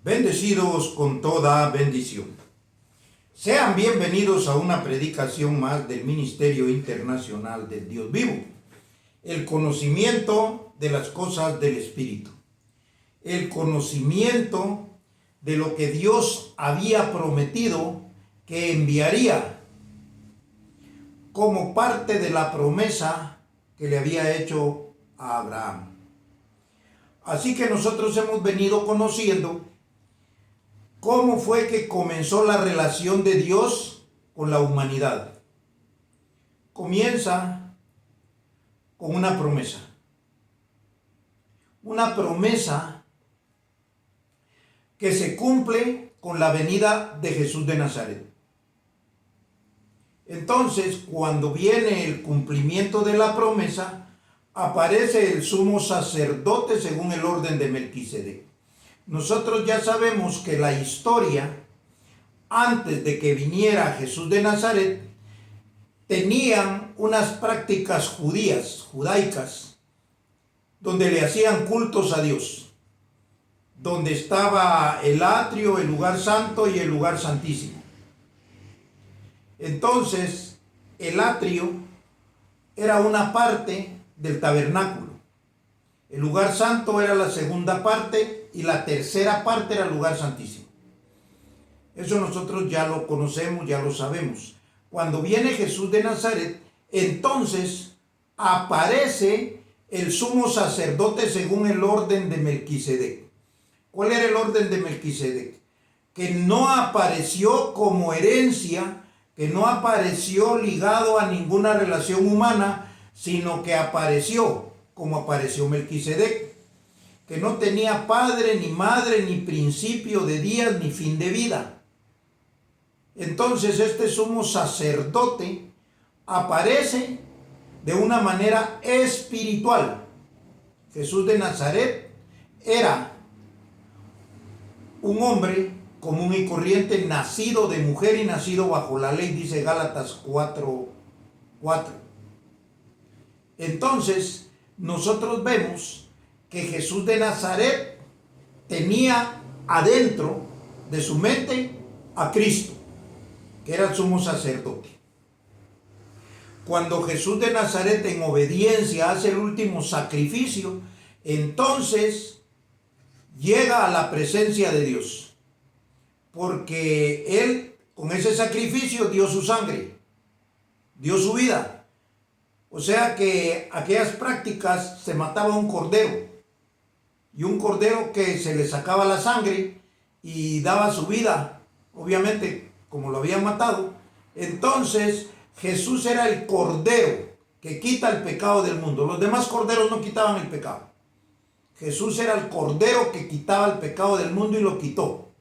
Bendecidos con toda bendición. Sean bienvenidos a una predicación más del Ministerio Internacional del Dios Vivo. El conocimiento de las cosas del Espíritu. El conocimiento de lo que Dios había prometido que enviaría como parte de la promesa que le había hecho a Abraham. Así que nosotros hemos venido conociendo cómo fue que comenzó la relación de Dios con la humanidad. Comienza con una promesa. Una promesa que se cumple con la venida de Jesús de Nazaret. Entonces, cuando viene el cumplimiento de la promesa, aparece el sumo sacerdote según el orden de Melquisedec. Nosotros ya sabemos que la historia, antes de que viniera Jesús de Nazaret, tenían unas prácticas judaicas, donde le hacían cultos a Dios, donde estaba el atrio, el lugar santo y el lugar santísimo. Entonces, el atrio era una parte del tabernáculo. El lugar santo era la segunda parte y la tercera parte era el lugar santísimo. Eso nosotros ya lo conocemos, ya lo sabemos. Cuando viene Jesús de Nazaret, entonces aparece el sumo sacerdote según el orden de Melquisedec. ¿Cuál era el orden de Melquisedec? Que no apareció como herencia, que no apareció ligado a ninguna relación humana, sino que apareció como apareció Melquisedec, que no tenía padre, ni madre, ni principio de días, ni fin de vida. Entonces este sumo sacerdote aparece de una manera espiritual. Jesús de Nazaret era un hombre común y corriente, nacido de mujer y nacido bajo la ley, dice Gálatas 4:4. Entonces, nosotros vemos que Jesús de Nazaret tenía adentro de su mente a Cristo, que era el sumo sacerdote. Cuando Jesús de Nazaret en obediencia hace el último sacrificio, entonces llega a la presencia de Dios, porque Él con ese sacrificio dio su sangre, dio su vida. O sea que aquellas prácticas se mataba un cordero, y un cordero que se le sacaba la sangre y daba su vida, obviamente como lo habían matado. Entonces Jesús era el cordero que quita el pecado del mundo. Los demás corderos no quitaban el pecado. Jesús era el cordero que quitaba el pecado del mundo y lo quitó.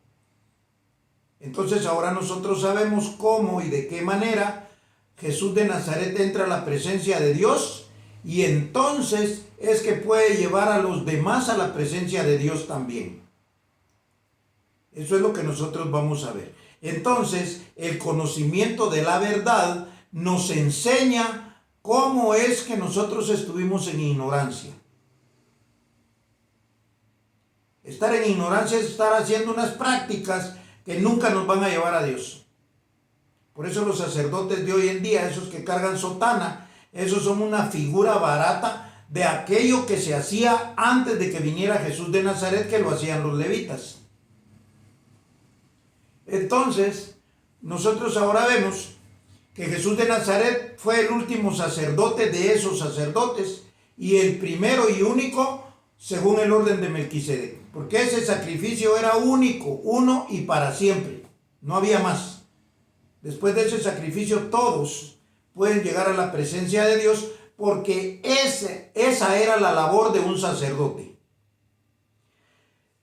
Entonces ahora nosotros sabemos cómo y de qué manera Jesús de Nazaret entra a la presencia de Dios, y entonces es que puede llevar a los demás a la presencia de Dios también. Eso es lo que nosotros vamos a ver. Entonces, el conocimiento de la verdad nos enseña cómo es que nosotros estuvimos en ignorancia. Estar en ignorancia es estar haciendo unas prácticas que nunca nos van a llevar a Dios. Por eso los sacerdotes de hoy en día, esos que cargan sotana, esos son una figura barata de aquello que se hacía antes de que viniera Jesús de Nazaret, que lo hacían los levitas. Entonces, nosotros ahora vemos que Jesús de Nazaret fue el último sacerdote de esos sacerdotes y el primero y único según el orden de Melquisedec, porque ese sacrificio era único, uno y para siempre, no había más. Después de ese sacrificio todos pueden llegar a la presencia de Dios, porque esa era la labor de un sacerdote.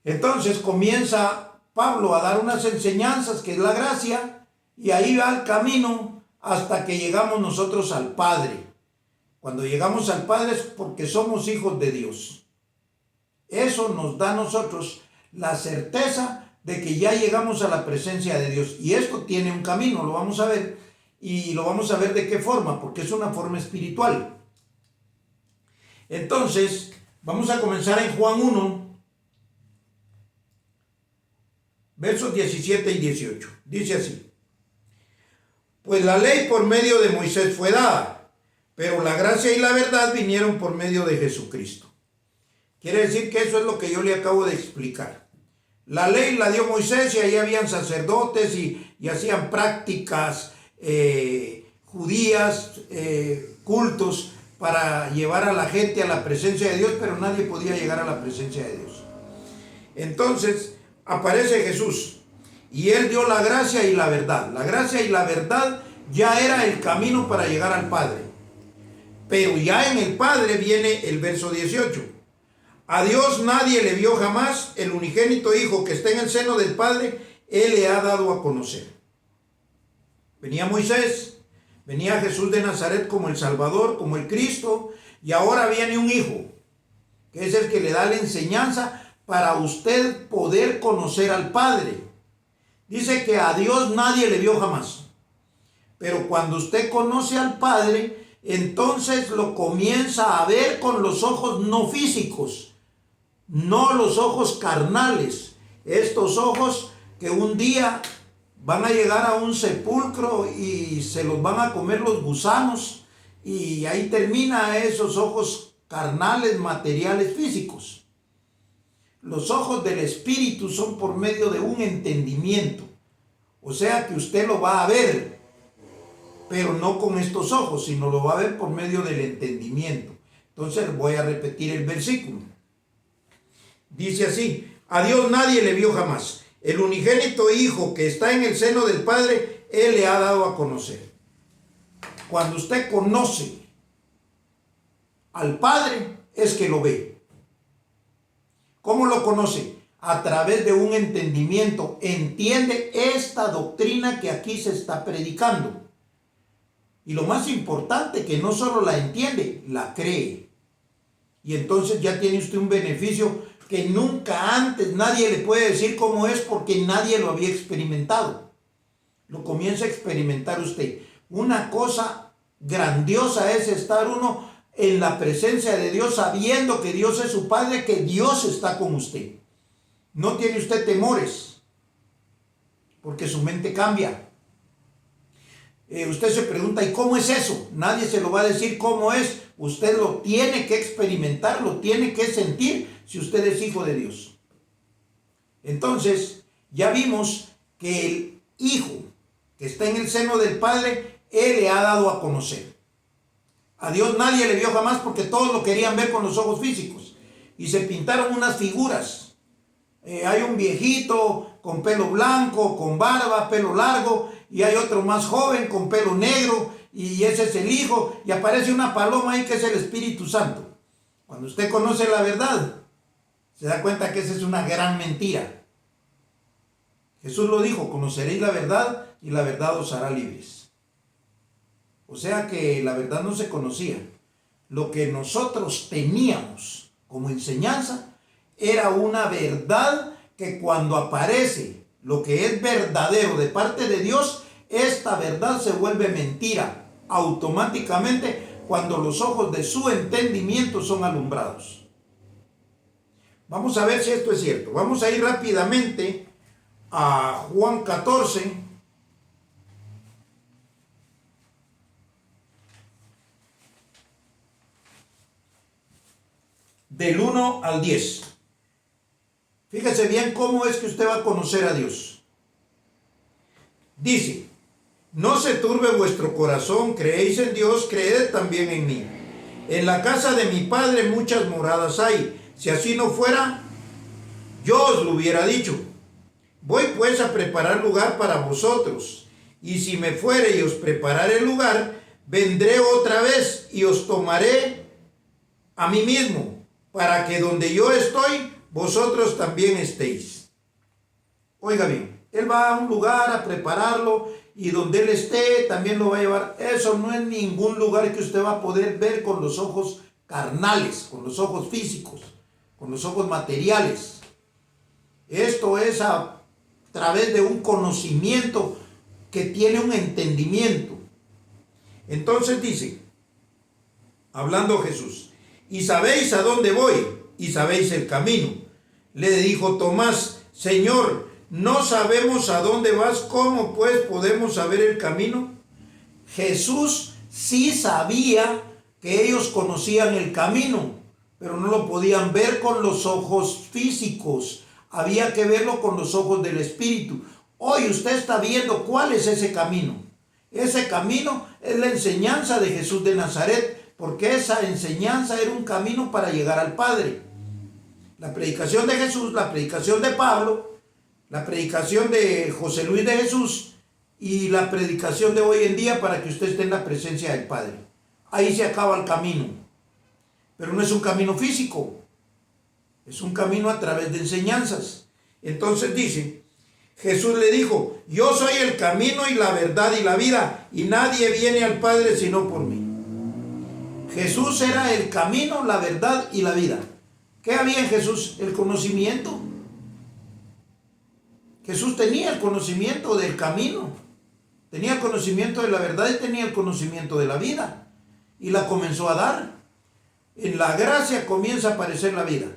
Entonces comienza Pablo a dar unas enseñanzas, que es la gracia, y ahí va el camino hasta que llegamos nosotros al Padre. Cuando llegamos al Padre es porque somos hijos de Dios. Eso nos da a nosotros la certeza de que ya llegamos a la presencia de Dios. Y esto tiene un camino, lo vamos a ver. Y lo vamos a ver de qué forma, porque es una forma espiritual. Entonces, vamos a comenzar en Juan 1, versos 17 y 18. Dice así: pues la ley por medio de Moisés fue dada, pero la gracia y la verdad vinieron por medio de Jesucristo. Quiere decir que eso es lo que yo le acabo de explicar. La ley la dio Moisés y ahí habían sacerdotes y hacían prácticas judías, cultos para llevar a la gente a la presencia de Dios, pero nadie podía llegar a la presencia de Dios. Entonces aparece Jesús y Él dio la gracia y la verdad. La gracia y la verdad ya era el camino para llegar al Padre. Pero ya en el Padre viene el verso 18. A Dios nadie le vio jamás, el unigénito Hijo que está en el seno del Padre, Él le ha dado a conocer. Venía Moisés, venía Jesús de Nazaret como el Salvador, como el Cristo, y ahora viene un Hijo, que es el que le da la enseñanza para usted poder conocer al Padre. Dice que a Dios nadie le vio jamás. Pero cuando usted conoce al Padre, entonces lo comienza a ver con los ojos no físicos, no los ojos carnales. Estos ojos que un día van a llegar a un sepulcro y se los van a comer los gusanos, y ahí termina esos ojos carnales, materiales, físicos. Los ojos del Espíritu son por medio de un entendimiento. O sea que usted lo va a ver, pero no con estos ojos, sino lo va a ver por medio del entendimiento. Entonces voy a repetir el versículo. Dice así: a Dios nadie le vio jamás. El unigénito Hijo que está en el seno del Padre, Él le ha dado a conocer. Cuando usted conoce al Padre, es que lo ve. ¿Cómo lo conoce? A través de un entendimiento. Entiende esta doctrina que aquí se está predicando. Y lo más importante, que no solo la entiende, la cree. Y entonces ya tiene usted un beneficio que nunca antes nadie le puede decir cómo es, porque nadie lo había experimentado. Lo comienza a experimentar usted. Una cosa grandiosa es estar uno en la presencia de Dios, sabiendo que Dios es su Padre, que Dios está con usted. No tiene usted temores, porque su mente cambia. Usted se pregunta, ¿y cómo es eso? Nadie se lo va a decir cómo es. Usted lo tiene que experimentar, lo tiene que sentir si usted es hijo de Dios. Entonces, ya vimos que el Hijo que está en el seno del Padre, Él le ha dado a conocer. A Dios nadie le vio jamás, porque todos lo querían ver con los ojos físicos. Y se pintaron unas figuras. Hay un viejito con pelo blanco, con barba, pelo largo, y hay otro más joven con pelo negro, y ese es el Hijo, y aparece una paloma ahí que es el Espíritu Santo. Cuando usted conoce la verdad, se da cuenta que esa es una gran mentira. Jesús lo dijo: conoceréis la verdad y la verdad os hará libres. O sea que la verdad no se conocía. Lo que nosotros teníamos como enseñanza era una verdad que cuando aparece lo que es verdadero de parte de Dios, esta verdad se vuelve mentira automáticamente cuando los ojos de su entendimiento son alumbrados. Vamos a ver si esto es cierto. Vamos a ir rápidamente a Juan 14. Del 1 al 10. Fíjese bien cómo es que usted va a conocer a Dios. Dice: no se turbe vuestro corazón, creéis en Dios, creed también en mí. En la casa de mi Padre muchas moradas hay. Si así no fuera, yo os lo hubiera dicho. Voy pues a preparar lugar para vosotros. Y si me fuere y os prepararé el lugar, vendré otra vez y os tomaré a mí mismo, para que donde yo estoy, vosotros también estéis. Oiga bien, Él va a un lugar a prepararlo, y donde Él esté, también lo va a llevar. Eso no es ningún lugar que usted va a poder ver con los ojos carnales, con los ojos físicos, con los ojos materiales. Esto es a través de un conocimiento que tiene un entendimiento. Entonces dice, hablando Jesús: y sabéis a dónde voy, y sabéis el camino. Le dijo Tomás: Señor, no sabemos a dónde vas, ¿cómo pues podemos saber el camino? Jesús sí sabía que ellos conocían el camino, pero no lo podían ver con los ojos físicos. Había que verlo con los ojos del Espíritu. Hoy usted está viendo cuál es ese camino. Ese camino es la enseñanza de Jesús de Nazaret, porque esa enseñanza era un camino para llegar al Padre. La predicación de Jesús, la predicación de Pablo, la predicación de José Luis de Jesús y la predicación de hoy en día para que usted esté en la presencia del Padre. Ahí se acaba el camino. Pero no es un camino físico, es un camino a través de enseñanzas. Entonces dice, Jesús le dijo, yo soy el camino y la verdad y la vida, y nadie viene al Padre sino por mí. Jesús era el camino, la verdad y la vida. ¿Qué había en Jesús? El conocimiento. Jesús tenía el conocimiento del camino, tenía el conocimiento de la verdad y tenía el conocimiento de la vida. Y la comenzó a dar. En la gracia comienza a aparecer la vida.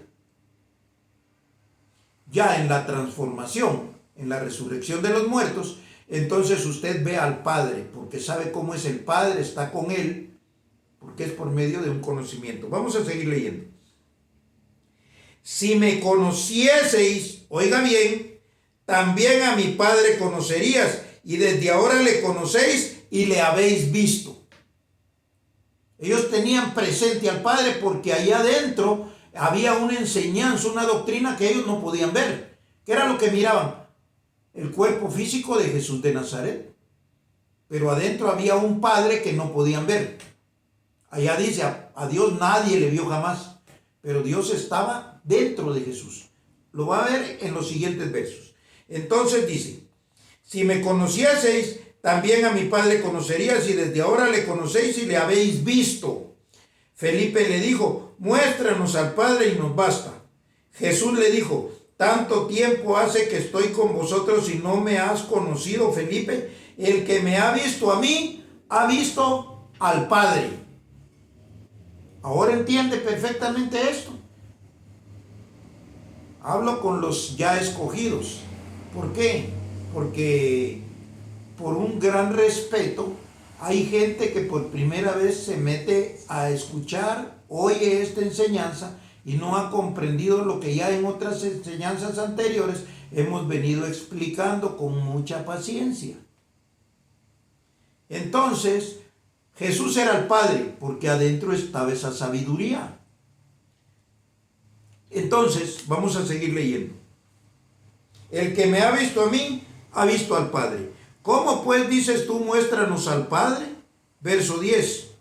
Ya en la transformación, en la resurrección de los muertos, entonces usted ve al Padre, porque sabe cómo es el Padre, está con Él, porque es por medio de un conocimiento. Vamos a seguir leyendo. Si me conocieseis, oiga bien, también a mi Padre conocerías, y desde ahora le conocéis y le habéis visto. Ellos tenían presente al Padre porque allá adentro había una enseñanza, una doctrina que ellos no podían ver. ¿Qué era lo que miraban? El cuerpo físico de Jesús de Nazaret. Pero adentro había un Padre que no podían ver. Allá dice, a Dios nadie le vio jamás, pero Dios estaba dentro de Jesús. Lo va a ver en los siguientes versos. Entonces dice, si me conocieseis, también a mi Padre conocerías, y desde ahora le conocéis y le habéis visto. Felipe le dijo, muéstranos al Padre y nos basta. Jesús le dijo, tanto tiempo hace que estoy con vosotros y no me has conocido, Felipe. El que me ha visto a mí, ha visto al Padre. Ahora entiende perfectamente esto. Hablo con los ya escogidos. ¿Por qué? Porque por un gran respeto hay gente que por primera vez se mete a escuchar, oye esta enseñanza y no ha comprendido lo que ya en otras enseñanzas anteriores hemos venido explicando con mucha paciencia. Entonces, Jesús era el Padre porque adentro estaba esa sabiduría. Entonces, vamos a seguir leyendo. El que me ha visto a mí, ha visto al Padre. ¿Cómo pues dices tú, muéstranos al Padre? Verso 10.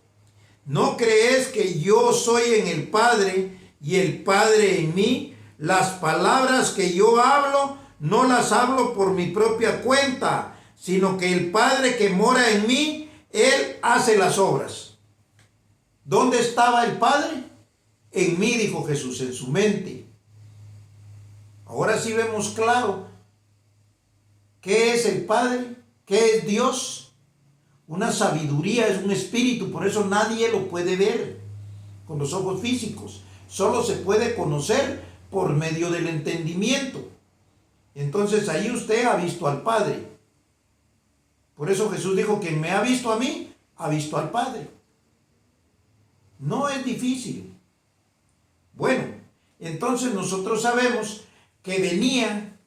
¿No crees que yo soy en el Padre y el Padre en mí? Las palabras que yo hablo, no las hablo por mi propia cuenta, sino que el Padre que mora en mí, Él hace las obras. ¿Dónde estaba el Padre? En mí, dijo Jesús, en su mente. Ahora sí vemos claro qué es el Padre, qué es Dios. Una sabiduría, es un espíritu, por eso nadie lo puede ver con los ojos físicos. Solo se puede conocer por medio del entendimiento. Entonces ahí usted ha visto al Padre. Por eso Jesús dijo, quien me ha visto a mí, ha visto al Padre. No es difícil. Bueno, entonces nosotros sabemos que venía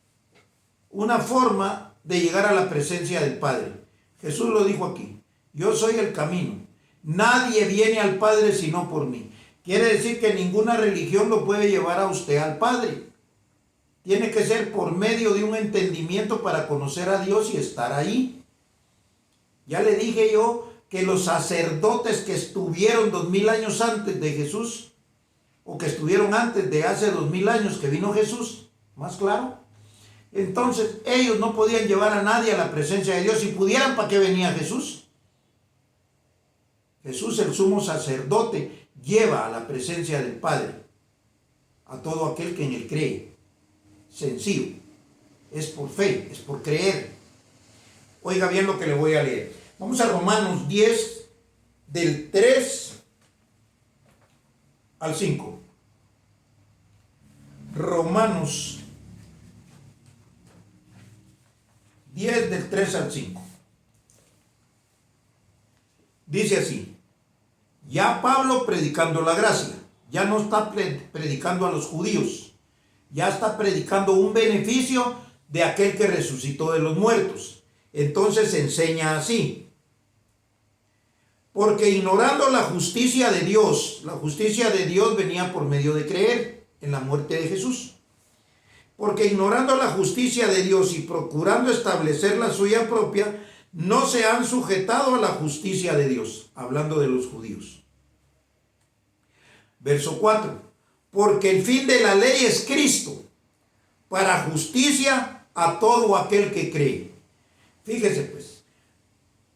una forma de llegar a la presencia del Padre. Jesús lo dijo aquí, yo soy el camino. Nadie viene al Padre sino por mí. Quiere decir que ninguna religión lo puede llevar a usted al Padre. Tiene que ser por medio de un entendimiento para conocer a Dios y estar ahí. Ya le dije yo que los sacerdotes que estuvieron 2000 años antes de Jesús, o que estuvieron antes de hace 2000 años que vino Jesús, más claro, entonces ellos no podían llevar a nadie a la presencia de Dios. Si pudieran, ¿para qué venía Jesús? Jesús, el sumo sacerdote, lleva a la presencia del Padre a todo aquel que en él cree. Sencillo, es por fe, es por creer. Oiga bien lo que le voy a leer. Vamos a Romanos 10, del 3 al 5. 10 del 3 al 5. Dice así: ya Pablo predicando la gracia, ya no está predicando a los judíos, ya está predicando un beneficio de aquel que resucitó de los muertos. Entonces enseña así: porque ignorando la justicia de Dios venía por medio de creer en la muerte de Jesús. Porque ignorando la justicia de Dios y procurando establecer la suya propia, no se han sujetado a la justicia de Dios, hablando de los judíos. Verso 4. Porque el fin de la ley es Cristo, para justicia a todo aquel que cree. Fíjese pues,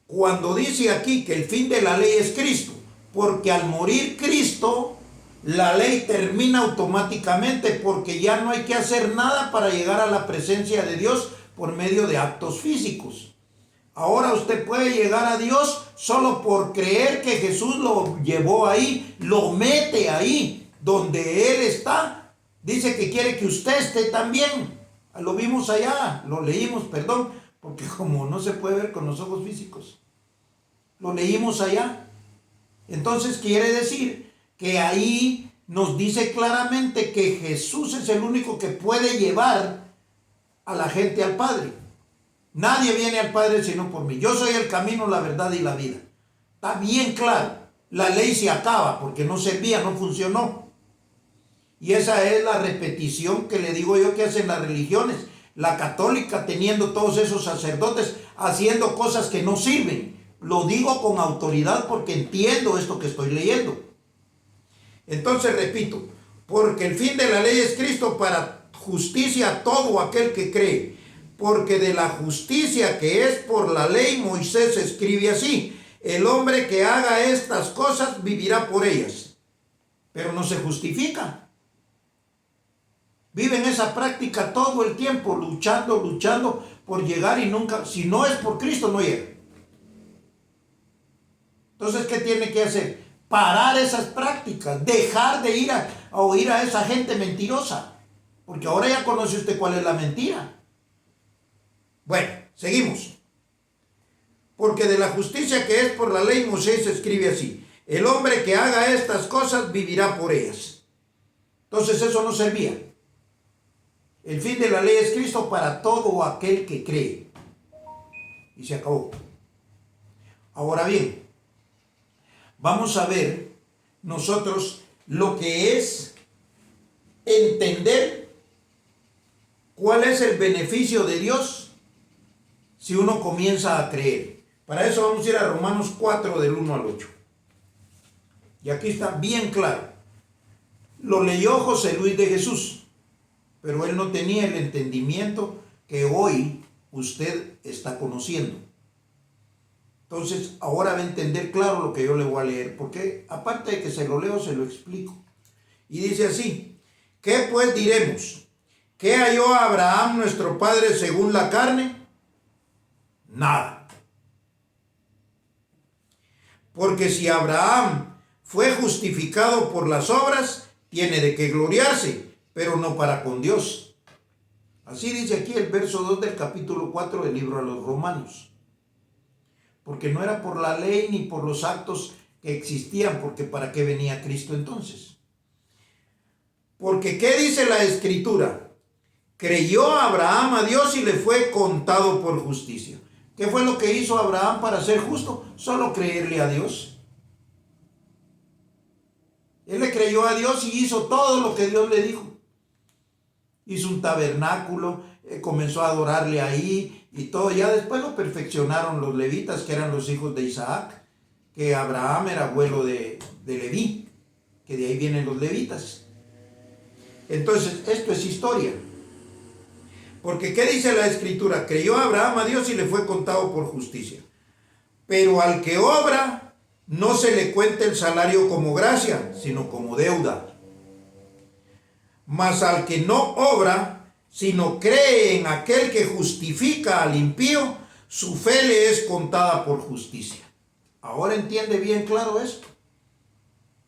cuando dice aquí que el fin de la ley es Cristo, porque al morir Cristo, la ley termina automáticamente, porque ya no hay que hacer nada para llegar a la presencia de Dios por medio de actos físicos. Ahora usted puede llegar a Dios solo por creer que Jesús lo llevó ahí, lo mete ahí donde Él está. Dice que quiere que usted esté también. Lo vimos allá, lo leímos, perdón, porque como no se puede ver con los ojos físicos, lo leímos allá. Entonces quiere decir que ahí nos dice claramente que Jesús es el único que puede llevar a la gente al Padre. Nadie viene al Padre sino por mí. Yo soy el camino, la verdad y la vida. Está bien claro. La ley se acaba porque no servía, no funcionó. Y esa es la repetición que le digo yo que hacen las religiones. La católica teniendo todos esos sacerdotes haciendo cosas que no sirven. Lo digo con autoridad porque entiendo esto que estoy leyendo. Entonces repito, porque el fin de la ley es Cristo para justicia a todo aquel que cree. Porque de la justicia que es por la ley, Moisés escribe así: el hombre que haga estas cosas vivirá por ellas. Pero no se justifica. Vive en esa práctica todo el tiempo, luchando por llegar y nunca, si no es por Cristo, no llega. Entonces, ¿qué tiene que hacer? Parar esas prácticas, dejar de ir a oír a esa gente mentirosa, porque ahora ya conoce usted cuál es la mentira. Bueno, seguimos. Porque de la justicia que es por la ley, Moisés escribe así: el hombre que haga estas cosas vivirá por ellas. Entonces eso no servía. El fin de la ley es Cristo para todo aquel que cree. Y se acabó. Ahora bien, vamos a ver nosotros lo que es entender cuál es el beneficio de Dios si uno comienza a creer. Para eso vamos a ir a Romanos 4 del 1 al 8. Y aquí está bien claro. Lo leyó José Luis de Jesús, pero él no tenía el entendimiento que hoy usted está conociendo. Entonces, ahora va a entender claro lo que yo le voy a leer, porque aparte de que se lo leo, se lo explico. Y dice así: ¿qué pues diremos? ¿Qué halló Abraham nuestro padre según la carne? Nada. Porque si Abraham fue justificado por las obras, tiene de qué gloriarse, pero no para con Dios. Así dice aquí el verso 2 del capítulo 4 del libro a los Romanos. Porque no era por la ley ni por los actos que existían, porque ¿para qué venía Cristo entonces? Porque ¿qué dice la Escritura? Creyó Abraham a Dios y le fue contado por justicia. ¿Qué fue lo que hizo Abraham para ser justo? Solo creerle a Dios. Él le creyó a Dios y hizo todo lo que Dios le dijo. Hizo un tabernáculo, comenzó a adorarle ahí y todo. Ya después lo perfeccionaron los levitas, que eran los hijos de Isaac, que Abraham era abuelo de Leví, que de ahí vienen los levitas. Entonces, esto es historia. Porque ¿qué dice la Escritura? Creyó Abraham a Dios y le fue contado por justicia. Pero al que obra, no se le cuenta el salario como gracia, sino como deuda. Mas al que no obra, sino cree en aquel que justifica al impío, su fe le es contada por justicia. Ahora entiende bien claro esto.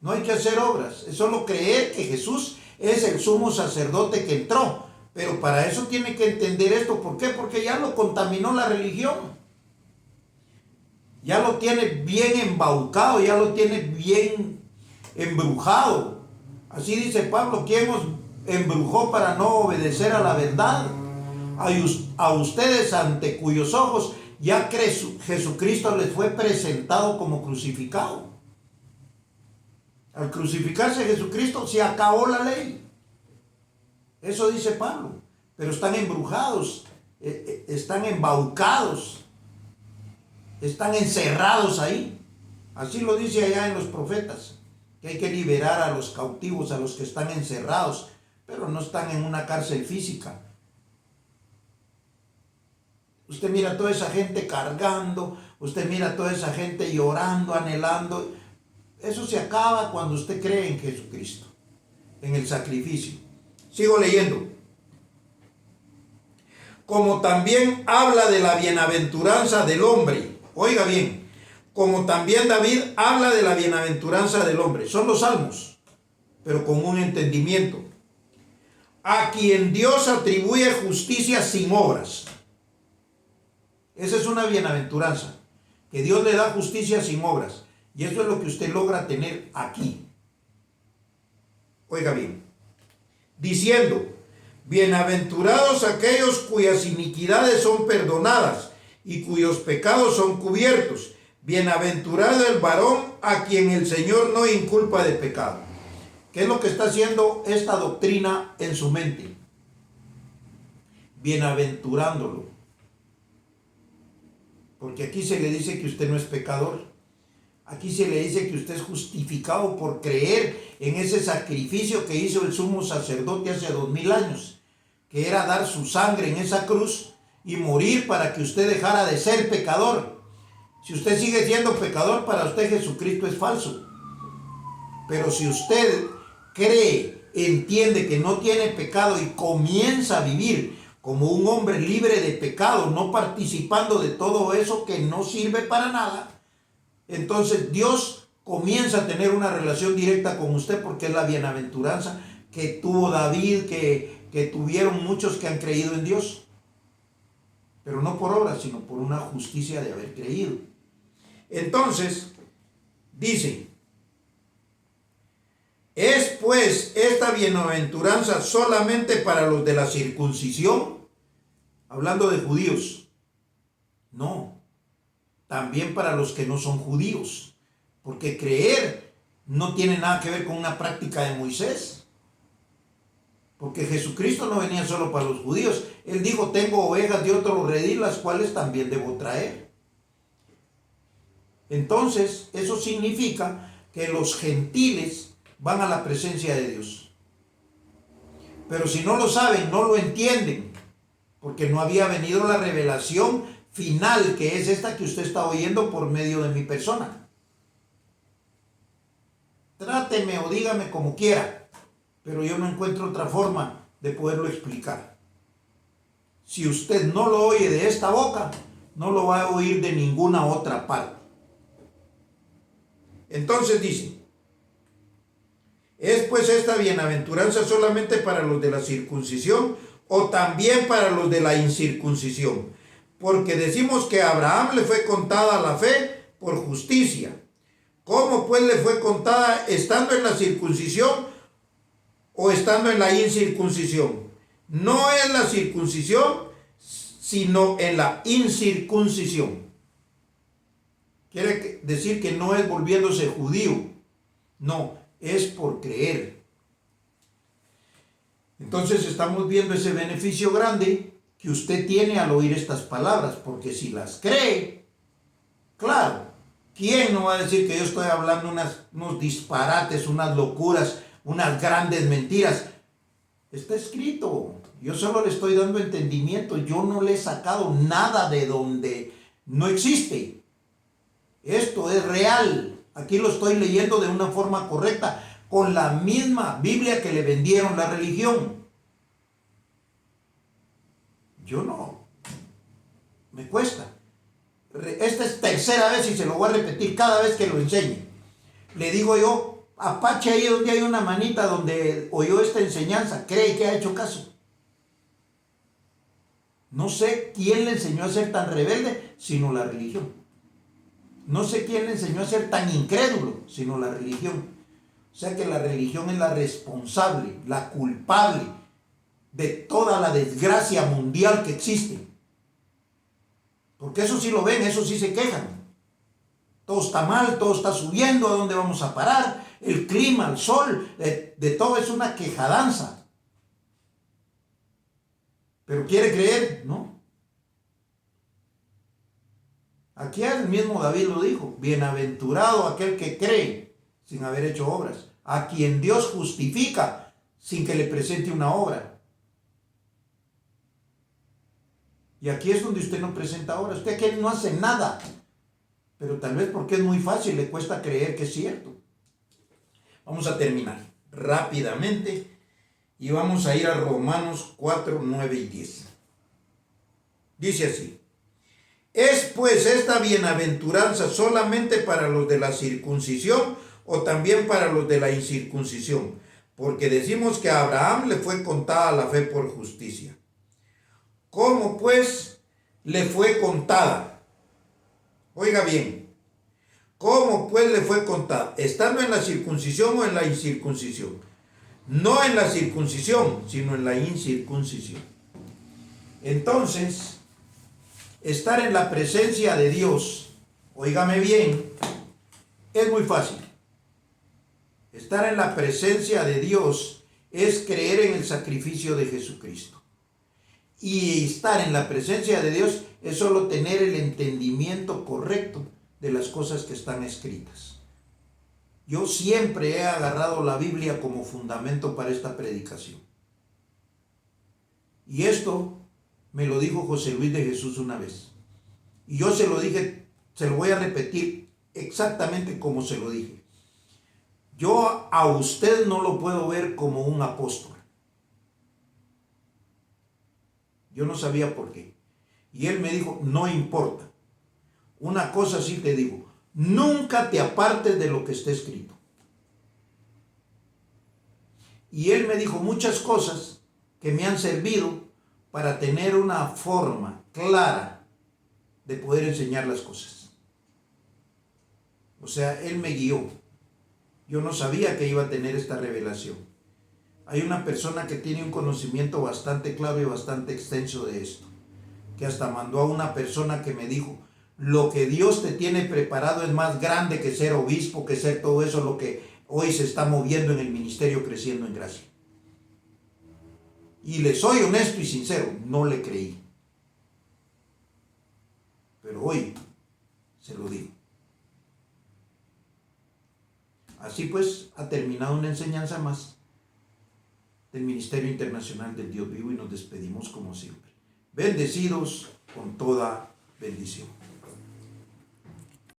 No hay que hacer obras, es solo creer que Jesús es el sumo sacerdote que entró Pero para eso tiene que entender esto. ¿Por qué? Porque ya lo contaminó la religión. Ya lo tiene bien embaucado, ya lo tiene bien embrujado. Así dice Pablo, ¿quién os embrujó para no obedecer a la verdad? A ustedes ante cuyos ojos ya Jesucristo les fue presentado como crucificado. Al crucificarse Jesucristo se acabó la ley. Eso dice Pablo. Pero están embrujados, están embaucados, están encerrados ahí. Así lo dice allá en los profetas, que hay que liberar a los cautivos, a los que están encerrados, pero no están en una cárcel física. Usted mira a toda esa gente cargando, usted mira a toda esa gente llorando, anhelando. Eso se acaba cuando usted cree en Jesucristo, en el sacrificio. Sigo leyendo. Como también habla de la bienaventuranza del hombre. Oiga bien, como también David habla de la bienaventuranza del hombre. Son los salmos, pero con un entendimiento. A quien Dios atribuye justicia sin obras. Esa es una bienaventuranza, que Dios le da justicia sin obras. Y eso es lo que usted logra tener aquí. Oiga bien, diciendo, bienaventurados aquellos cuyas iniquidades son perdonadas y cuyos pecados son cubiertos. Bienaventurado el varón a quien el Señor no inculpa de pecado. ¿Qué es lo que está haciendo esta doctrina en su mente? Bienaventurándolo. Porque aquí se le dice que usted no es pecador. Aquí se le dice que usted es justificado por creer en ese sacrificio que hizo el sumo sacerdote hace 2000 años, que era dar su sangre en esa cruz y morir para que usted dejara de ser pecador. Si usted sigue siendo pecador, para usted Jesucristo es falso. Pero si usted cree, entiende que no tiene pecado y comienza a vivir como un hombre libre de pecado, no participando de todo eso que no sirve para nada, entonces Dios comienza a tener una relación directa con usted, porque es la bienaventuranza que tuvo David, que tuvieron muchos que han creído en Dios. Pero no por obras, sino por una justicia de haber creído. Entonces, dice, ¿es pues esta bienaventuranza solamente para los de la circuncisión? Hablando de judíos. No, también para los que no son judíos, porque creer no tiene nada que ver con una práctica de Moisés, porque Jesucristo no venía solo para los judíos. Él dijo, tengo ovejas de otro redil, las cuales también debo traer. Entonces, eso significa que los gentiles van a la presencia de Dios. Pero si no lo saben, no lo entienden, porque no había venido la revelación final, que es esta que usted está oyendo por medio de mi persona. Tráteme o dígame como quiera, pero yo no encuentro otra forma de poderlo explicar. Si usted no lo oye de esta boca, no lo va a oír de ninguna otra parte. Entonces dice, ¿es pues esta bienaventuranza solamente para los de la circuncisión o también para los de la incircuncisión? Porque decimos que a Abraham le fue contada la fe por justicia. ¿Cómo pues le fue contada, estando en la circuncisión o estando en la incircuncisión? No es la circuncisión, sino en la incircuncisión. Quiere decir que no es volviéndose judío, no, es por creer. Entonces estamos viendo ese beneficio grande que usted tiene al oír estas palabras, porque si las cree, claro, ¿quién no va a decir que yo estoy hablando unos disparates, unas locuras, unas grandes mentiras? Está escrito, yo solo le estoy dando entendimiento, yo no le he sacado nada de donde no existe. Esto es real, aquí lo estoy leyendo de una forma correcta, con la misma Biblia que le vendieron la religión. Yo no, me cuesta. Esta es tercera vez y se lo voy a repetir cada vez que lo enseñe. Le digo yo, apache ahí donde hay una manita donde oyó esta enseñanza, cree que ha hecho caso. No sé quién le enseñó a ser tan rebelde, sino la religión. No sé quién le enseñó a ser tan incrédulo, sino la religión. O sea que la religión es la responsable, la culpable de toda la desgracia mundial que existe. Porque eso sí lo ven, eso sí se quejan. Todo está mal, todo está subiendo, ¿a dónde vamos a parar? El clima, el sol, de todo es una quejadanza. Pero quiere creer, ¿no? Aquí el mismo David lo dijo, bienaventurado aquel que cree sin haber hecho obras, a quien Dios justifica sin que le presente una obra. Y aquí es donde usted no presenta obras, usted aquí no hace nada, pero tal vez porque es muy fácil, le cuesta creer que es cierto. Vamos a terminar rápidamente y vamos a ir a Romanos 4, 9 y 10. Dice así: ¿es pues esta bienaventuranza solamente para los de la circuncisión o también para los de la incircuncisión? Porque decimos que a Abraham le fue contada la fe por justicia. ¿Cómo pues le fue contada? Oiga bien, ¿cómo pues le fue contada? ¿Estando en la circuncisión o en la incircuncisión? No en la circuncisión, sino en la incircuncisión. Entonces, estar en la presencia de Dios, óigame bien, es muy fácil. Estar en la presencia de Dios es creer en el sacrificio de Jesucristo. Y estar en la presencia de Dios es solo tener el entendimiento correcto de las cosas que están escritas. Yo siempre he agarrado la Biblia como fundamento para esta predicación. Y esto me lo dijo José Luis de Jesús una vez. Y yo se lo dije, se lo voy a repetir exactamente como se lo dije. Yo a usted no lo puedo ver como un apóstol. Yo no sabía por qué. Y él me dijo, no importa. Una cosa sí te digo, nunca te apartes de lo que está escrito. Y él me dijo muchas cosas que me han servido para tener una forma clara de poder enseñar las cosas. O sea, él me guió. Yo no sabía que iba a tener esta revelación. Hay una persona que tiene un conocimiento bastante claro y bastante extenso de esto, que hasta mandó a una persona que me dijo, lo que Dios te tiene preparado es más grande que ser obispo, que ser todo eso, lo que hoy se está moviendo en el ministerio Creciendo en Gracia. Y le soy honesto y sincero, no le creí. Pero hoy se lo digo. Así pues, ha terminado una enseñanza más del Ministerio Internacional del Dios Vivo y nos despedimos como siempre. Bendecidos con toda bendición.